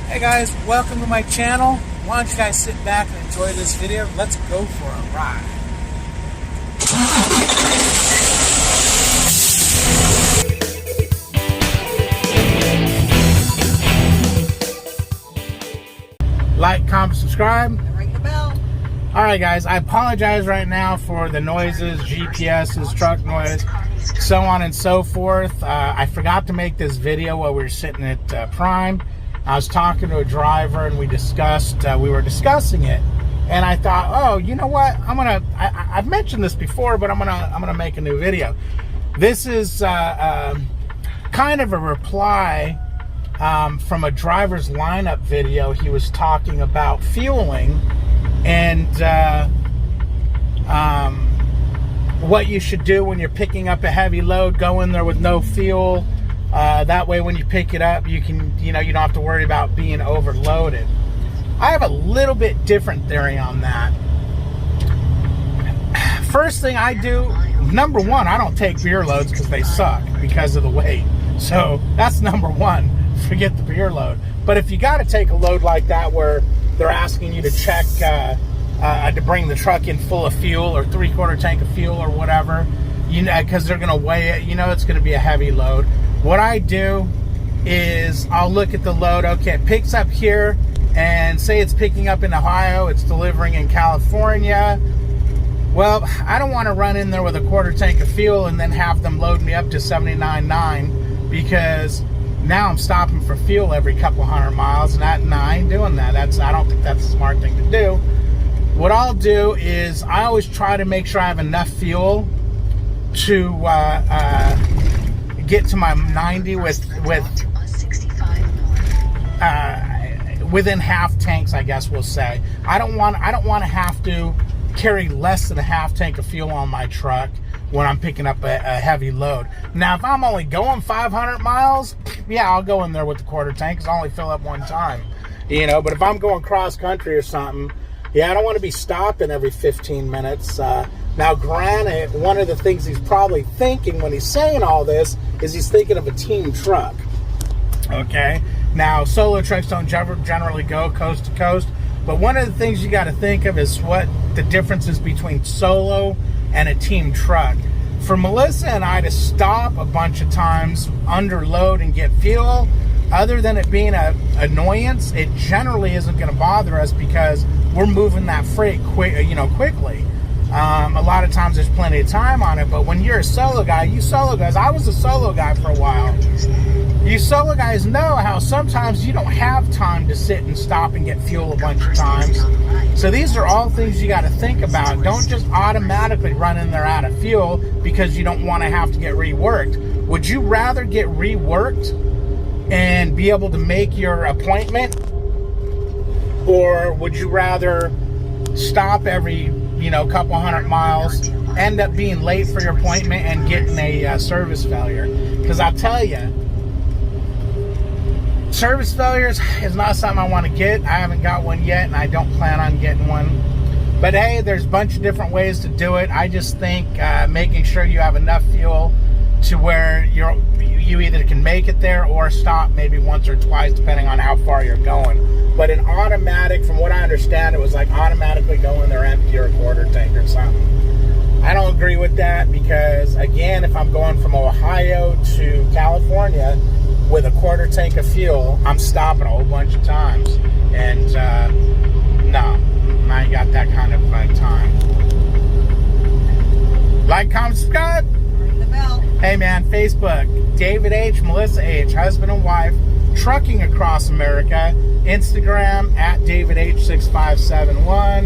Hey guys, welcome to my channel. Why don't you guys sit back and enjoy this video? Let's go for a ride. Like, comment, subscribe. And ring the bell. Alright guys, I apologize right now for the noises, GPS's, truck noise, so on and so forth. I forgot to make this video while we were sitting at Prime. I was talking to a driver and we were discussing it, and I thought, oh, you know what? I've mentioned this before, but I'm gonna make a new video. This is kind of a reply from a driver's lineup video. He was talking about fueling and what you should do when you're picking up a heavy load. Go in there with no fuel. That way when you pick it up, you can, you don't have to worry about being overloaded. I have a little bit different theory on that. First thing I do, number one, I don't take beer loads because they suck because of the weight. So that's number one. Forget the beer load. But if you got to take a load like that where they're asking you to check to bring the truck in full of fuel or 3/4 tank of fuel or whatever, because they're going to weigh it, it's going to be a heavy load. What I do is I'll look at the load. Okay, it picks up here, and say it's picking up in Ohio, it's delivering in California. Well, I don't want to run in there with a 1/4 tank of fuel and then have them load me up to 79.9, because now I'm stopping for fuel every couple hundred miles, and I ain't doing that. I don't think that's a smart thing to do. What I'll do is I always try to make sure I have enough fuel to get to my 90 within half tanks, I guess we'll say. I don't want to have to carry less than a half tank of fuel on my truck when I'm picking up a heavy load. Now, if I'm only going 500 miles, yeah, I'll go in there with the 1/4 tank because I only fill up one time. But if I'm going cross country or something, yeah, I don't want to be stopping every 15 minutes. Now, granted, one of the things he's probably thinking when he's saying all this is he's thinking of a team truck. Okay? Now, solo trucks don't generally go coast to coast, but one of the things you got to think of is what the difference is between solo and a team truck. For Melissa and I to stop a bunch of times, under load, and get fuel, other than it being an annoyance, it generally isn't going to bother us because we're moving that freight quickly. A lot of times there's plenty of time on it, but when you're a solo guy, I was a solo guy for a while. You solo guys know how sometimes you don't have time to sit and stop and get fuel a bunch of times. So these are all things you got to think about. Don't just automatically run in there out of fuel because you don't want to have to get reworked. Would you rather get reworked and be able to make your appointment, or would you rather stop every couple hundred miles, end up being late for your appointment, and getting a service failure? Because I'll tell you, service failures is not something I want to get. I haven't got one yet, and I don't plan on getting one. But hey, there's a bunch of different ways to do it. I just think making sure you have enough fuel to where you either can make it there or stop maybe once or twice, depending on how far you're going. But an automatic, from what I understand, it was like automatically go in there empty or a 1/4 tank or something. I don't agree with that because, again, if I'm going from Ohio to California with a 1/4 tank of fuel, I'm stopping a whole bunch of times. And no, I ain't got that kind of time. Like, comment, subscribe. Ring the bell. Hey man, Facebook, David H, Melissa H, husband and wife, trucking across America. Instagram at DavidH6571.